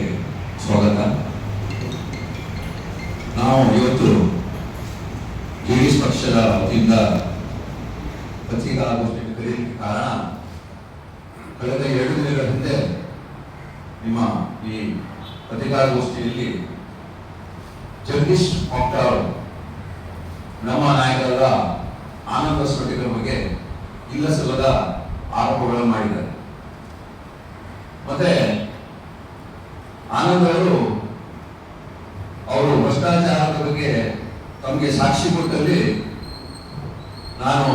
ಕಾರ್ಯಕ್ರಮಕ್ಕೆ ಸ್ವಾಗತ. ನಾವು ಇವತ್ತು ಜೆಡಿಎಸ್ ಪಕ್ಷದ ವತಿಯಿಂದ ಪತ್ರಿಕಾಗೋಷ್ಠಿಗೆ ಕರೆಯಲಿಕ್ಕೆ ಕಾರಣ, ಕಳೆದ 2 ದಿನಗಳ ಹಿಂದೆ ನಿಮ್ಮ ಈ ಪತ್ರಿಕಾಗೋಷ್ಠಿಯಲ್ಲಿ ಜಗದೀಶ್ ಪಾಕ್ಟಾಳ್ ನಮ್ಮ ನಾಯಕರಾದ ಆನಂದ ಸ್ಫಟಿಕರ ಬಗ್ಗೆ ಇಲ್ಲಸಲ್ಲದ ಆರೋಪಗಳನ್ನು ಮಾಡಿದ್ದಾರೆ. ಮತ್ತೆ ಆನಂದ್ ಅವರು ಭ್ರಷ್ಟಾಚಾರದ ಬಗ್ಗೆ ತಮಗೆ ಸಾಕ್ಷಿ ಕೊಟ್ಟಲ್ಲಿ ನಾನು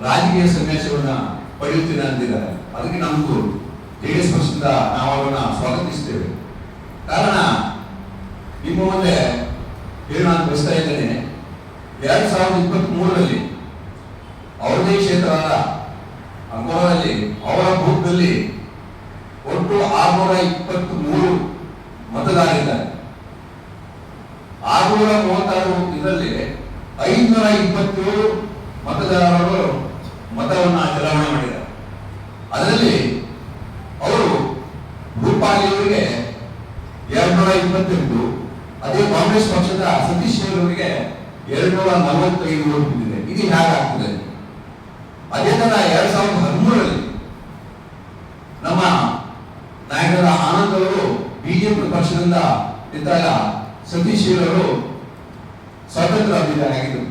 ರಾಜಕೀಯ ಸನ್ಯಾಸವನ್ನ ಪಡೆಯುತ್ತೇನೆ ಅಂತಿದ್ದಾರೆ. ಅದಕ್ಕೆ ನಮಗೂ ಜೆಡಿಎಸ್ ಪಕ್ಷದಿಂದ ನಾವು ಅವರನ್ನ ಸ್ವಾಗತಿಸ್ತೇವೆ. ಕಾರಣ ನಿಮ್ಮ ಮುಂದೆ ಏನು ನಾನು ಬಯಸ್ತಾ ಇದ್ದೇನೆ, 2023ರಲ್ಲಿ ಅವರದೇ ಕ್ಷೇತ್ರವಾದ ಅಂಕೋಲಾದಲ್ಲಿ ಅವರ ಬೂತ್ನಲ್ಲಿ ಒಟ್ಟು 623 ಮತದಾರರಿದ್ದಾರೆ. 636 ಇದರಲ್ಲಿ 527 ಮತದಾರರು ಮತವನ್ನ ಚಲಾವಣೆ ಮಾಡಿದ್ದಾರೆ. ಅದರಲ್ಲಿ ಅವರು ರೂಪಾಲಿಯವರಿಗೆ 228, ಅದೇ ಕಾಂಗ್ರೆಸ್ ಪಕ್ಷದ ಸತೀಶ್ ಅವರಿಗೆ 245 ವೋಟ್ ಬಿದ್ದಿದೆ. ಇದು ಹೇಗಾಗ್ತದೆ? ಅದೇ ತರ 2013ರಲ್ಲಿ ನಮ್ಮ ನಾಯಕರ ಆನಂದ್ ಅವರು ಬಿಜೆಪಿ ಪಕ್ಷದಿಂದ ಇದ್ದಾಗ ಸತೀಶ್ ಅವರು ಸ್ವತಂತ್ರ ಅಭ್ಯರ್ಥಿಯಾಗಿದ್ದರು.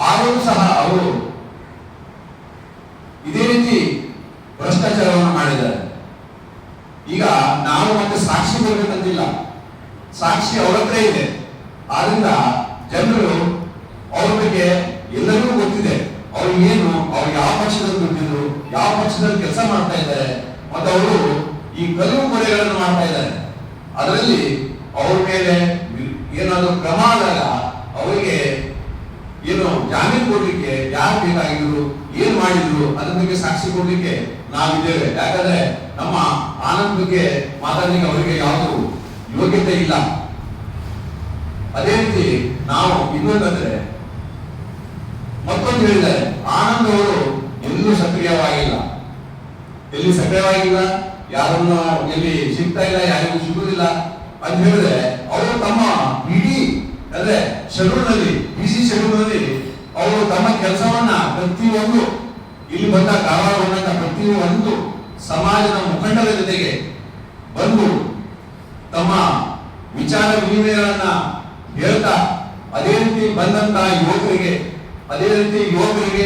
ಆದರೂ ಸಹ ಅವರು ಇದೇ ರೀತಿ ಭ್ರಷ್ಟಾಚಾರವನ್ನು ಮಾಡಿದ್ದಾರೆ. ಈಗ ನಾವು ಮತ್ತೆ ಸಾಕ್ಷಿ ಬರಬೇಕಂತಿಲ್ಲ, ಸಾಕ್ಷಿ ಅವರ ಹತ್ರ ಇದೆ. ಆದ್ರಿಂದ ಜನರು ಅವ್ರ ಬಗ್ಗೆ ಎಲ್ಲರಿಗೂ ಗೊತ್ತಿದೆ. ಅವ್ರು ಏನು, ಅವ್ರು ಯಾವ ಪಕ್ಷದಲ್ಲಿ ಗೊತ್ತಿದ್ರು, ಯಾವ ಪಕ್ಷದಲ್ಲಿ ಕೆಲಸ ಮಾಡ್ತಾ ಇದ್ದಾರೆ, ಮತ್ತೆ ಅವರು ಈ ಕಲಿವು ಕೊಲೆಗಳನ್ನು ಮಾಡ್ತಾ ಇದ್ದಾರೆ. ಅದರಲ್ಲಿ ಅವ್ರ ಮೇಲೆ ಏನಾದರೂ ಕ್ರಮ ಆದಾಗ ಅವರಿಗೆ ಏನು ಜಾಮೀನು ಕೊಡ್ಲಿಕ್ಕೆ ಯಾರು ಬೇಕಾಗಿದ್ರು, ಏನ್ ಮಾಡಿದ್ರು, ಅದ್ರ ಬಗ್ಗೆ ಸಾಕ್ಷಿ ಕೊಡ್ಲಿಕ್ಕೆ ನಾವಿದ್ದೇವೆ. ಯಾಕಂದ್ರೆ ನಮ್ಮ ಆನಂದ್ ಬಗ್ಗೆ ಮಾತಾಡ್ಲಿಕ್ಕೆ ಅವರಿಗೆ ಯಾವುದು ಯೋಗ್ಯತೆ ಇಲ್ಲ. ಅದೇ ರೀತಿ ನಾವು ಇನ್ನೊಂದಂದ್ರೆ ಮತ್ತೊಂದು ಹೇಳಿದ್ದಾರೆ, ಆನಂದ್ ಅವರು ಎಲ್ಲೂ ಸಕ್ರಿಯವಾಗಿಲ್ಲ. ಎಲ್ಲಿ ಸಕ್ರಿಯವಾಗಿಲ್ಲ, ಯಾರನ್ನು ಎಲ್ಲಿ ಸಿಗ್ತಾ ಇಲ್ಲ, ಯಾರಿಗೂ ಸಿಗುವುದಿಲ್ಲ ಅಂತ ಹೇಳಿದ್ರೆ ಅವರು ತಮ್ಮ ಇಡೀ ಅಂದ್ರೆ ಶೆಡ್ಯೂಲ್ ನಲ್ಲಿ, ಬಿಸಿ ಶೆಡ್ಯೂಲ್ ನಲ್ಲಿ ಅವರು ತಮ್ಮ ಕೆಲಸವನ್ನ ಪ್ರತಿಯೊಂದು ಇಲ್ಲಿ ಬಂದ ಕಾರವಾರ ಬಂದಂತ ಪ್ರತಿಯೊಂದು ಸಮಾಜದ ಮುಖಂಡರ ಜೊತೆಗೆ ಬಂದು ತಮ್ಮ ವಿಚಾರ ವಿನಿಮಯಗಳನ್ನ ಹೇಳ್ತಾ, ಅದೇ ರೀತಿ ಬಂದಂತ ಯುವಕರಿಗೆ, ಅದೇ ರೀತಿ ಯುವಕರಿಗೆ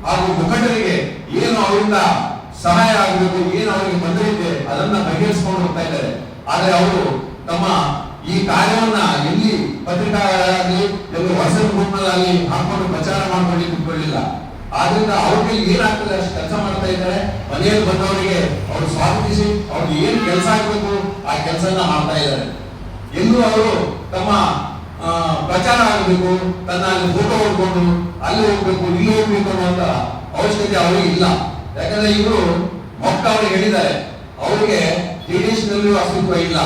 ಹಾಗೂ ಮುಖಂಡರಿಗೆ ಏನು ಅವರಿಂದ ಸಹಾಯ ಆಗಬೇಕು, ಏನು ಅವರಿಗೆ ತೊಂದರೆ ಇದೆ ಅದನ್ನ ಬಗೆಹರಿಸಿಕೊಂಡು ಹೋಗ್ತಾ ಇದ್ದಾರೆ. ಆದ್ರೆ ಅವರು ತಮ್ಮ ಈ ಕಾರ್ಯವನ್ನ ಎಲ್ಲಿ ಪತ್ರಿಕಾಗಲಿ ಎಲ್ಲ ವಾಟ್ಸ್ಆಪ್ ಗ್ರೂಪ್ ನಲ್ಲಿ ಹಾಕೊಂಡು ಪ್ರಚಾರ ಮಾಡ್ಕೊಂಡು ಕೂತ್ಕೊಳ್ಳಿಲ್ಲ. ಆದ್ರಿಂದ ಅವ್ರಿಗೆ ಏನಾಗ್ತದೆ ಅಷ್ಟು ಕೆಲಸ ಮಾಡ್ತಾ ಇದ್ದಾರೆ. ಮನೆಯಲ್ಲಿ ಬಂದವರಿಗೆ ಅವರು ಸ್ವಾಗತಿಸಿ ಅವ್ರಿಗೆ ಏನ್ ಕೆಲಸ ಆಗ್ಬೇಕು ಆ ಕೆಲಸನ ಮಾಡ್ತಾ ಇದ್ದಾರೆ. ಎಲ್ಲೂ ಅವರು ತಮ್ಮ ಪ್ರಚಾರ ಆಗಬೇಕು, ತನ್ನ ಫೋಟೋ ಹೊಡ್ಕೊಂಡು ಅಲ್ಲಿ ಹೋಗ್ಬೇಕು, ಇಲ್ಲಿ ಹೋಗ್ಬೇಕು ಅನ್ನುವಂತ ಅವಶ್ಯಕತೆ ಅವರಿಗೆ ಇಲ್ಲ. ಯಾಕಂದ್ರೆ ಇವರು ಮೊಕ್ಕ ಅವರಿಗೆ ಹೇಳಿದ್ದಾರೆ, ಅವರಿಗೆ ಜೆಡಿಎಸ್ ನಲ್ಲೂ ಅಸ್ತಿತ್ವ ಇಲ್ಲ,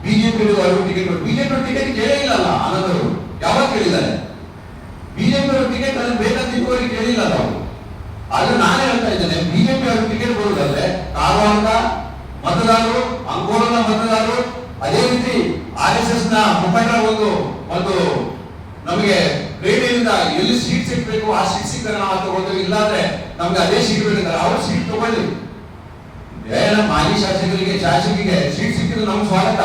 ಬಿಜೆಪಿ ಅವರು ಟಿಕೆಟ್, ಬಿಜೆಪಿ ಟಿಕೆಟ್ ಕೇಳೇ ಇಲ್ಲಲ್ಲ ಆನಂದ್ ಅವರು. ಯಾವಾಗ ಕೇಳಿದ್ದಾರೆ? ಬಿಜೆಪಿ ಅವರು ಟಿಕೆಟ್ ಅಲ್ಲಿ ಬೇಕಂತಿದ್ದು ಅವರಿಗೆ ಕೇಳಿಲ್ಲ ಅವರು. ಆದ್ರೆ ನಾನೇ ಹೇಳ್ತಾ ಇದ್ದೇನೆ, ಬಿಜೆಪಿ ಅವರು ಟಿಕೆಟ್ ಕೊಡುವುದಾದ್ರೆ ಕಾರವಾರದ ಮತದಾರರು, ಅಂಕೋಲದ ಮತದಾರರು, ಅದೇ ರೀತಿ RSS ನ ಮುಖಂಡರ ಒಂದು ನಮಗೆ ಕ್ರೀಡೆಯಿಂದ ಎಲ್ಲಿ ಸೀಟ್ ಸಿಗ್ಬೇಕು ಆ ಸೀಟ್ ಸಿಕ್ಕರೆ ನಾವು ತಗೊಳ್ತೇವೆ, ಇಲ್ಲಾಂದ್ರೆ ನಮ್ಗೆ ಅದೇ ಸೀಟ್ ಬೇಕಾದ್ರೆ ಅವ್ರು ಸೀಟ್ ತಗೊಳ್ಳಿ. ಮಾಜಿ ಶಾಸಕರಿಗೆ ಸೀಟ್ ಸಿಕ್ಕಿದ್ರೆ ನಮ್ಗೆ ಸ್ವಾಗತ,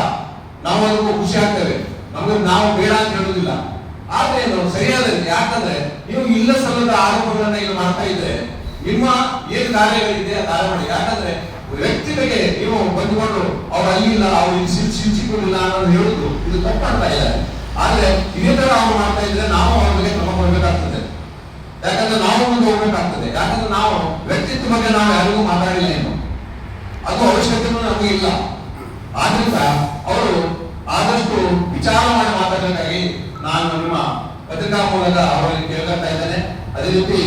ನಾವು ಅದಕ್ಕೂ ಖುಷಿ ಆಗ್ತೇವೆ, ನಮ್ಗೆ ನಾವು ಬೇಡ ಅಂತ ಹೇಳುದಿಲ್ಲ. ಆದ್ರೆ ಸರಿಯಾದ, ಯಾಕಂದ್ರೆ ನೀವು ಇಲ್ಲ ಸಲ್ಲದ ಆರೋಪಗಳನ್ನ ಇಲ್ಲಿ ಮಾಡ್ತಾ ಇದ್ರೆ ನಿಮ್ಮ ಏನ್ ಕಾರ್ಯಗಳಿದೆ ಆ ಕಾರ್ಯ ಮಾಡಿ. ಯಾಕಂದ್ರೆ ವ್ಯಕ್ತಿ ಬಗ್ಗೆ ನೀವು ಬಂದುಕೊಂಡು ಅವ್ರು ಅಲ್ಲಿಲ್ಲ, ಅವ್ರು ಇಲ್ಲಿ ಸಿಕ್ಕಿಲ್ಲ ಅನ್ನೋದು ಹೇಳುದು ಇದು ತಪ್ಪು ಮಾಡ್ತಾ ಇದ್ದಾರೆ. ಆದ್ರೆ ಇದೇ ತರ ಅವ್ರು ಮಾಡ್ತಾ ಇದ್ರೆ ನಾವು ಅವ್ರ ಬಗ್ಗೆ ಕ್ರಮ ಕೊಡ್ಬೇಕಾಗ್ತದೆ. ಯಾಕಂದ್ರೆ ನಾವು ಮುಂದೆ ಹೋಗ್ಬೇಕಾಗ್ತದೆ. ಯಾಕಂದ್ರೆ ನಾವು ವ್ಯಕ್ತಿತ್ವ ಬಗ್ಗೆ ನಾವು ಯಾರಿಗೂ ಮಾತಾಡಿಲ್ಲ, ಏನು ಅದು ಅವಶ್ಯಕತೆ ನಮಗೆ ಇಲ್ಲ. ಆದ್ರಿಂದ ಅವರು ಆದಷ್ಟು ವಿಚಾರ ಮಾಡಿ ಮಾತಾಡಬೇಕಾಗಿ ನಾನು ನಿಮ್ಮ ಪತ್ರಿಕಾ ಮೂಲಕ ಅವರಲ್ಲಿ ಕೇಳ್ಕೊಳ್ತಾ ಇದ್ದೇನೆ. ಅದೇ ರೀತಿ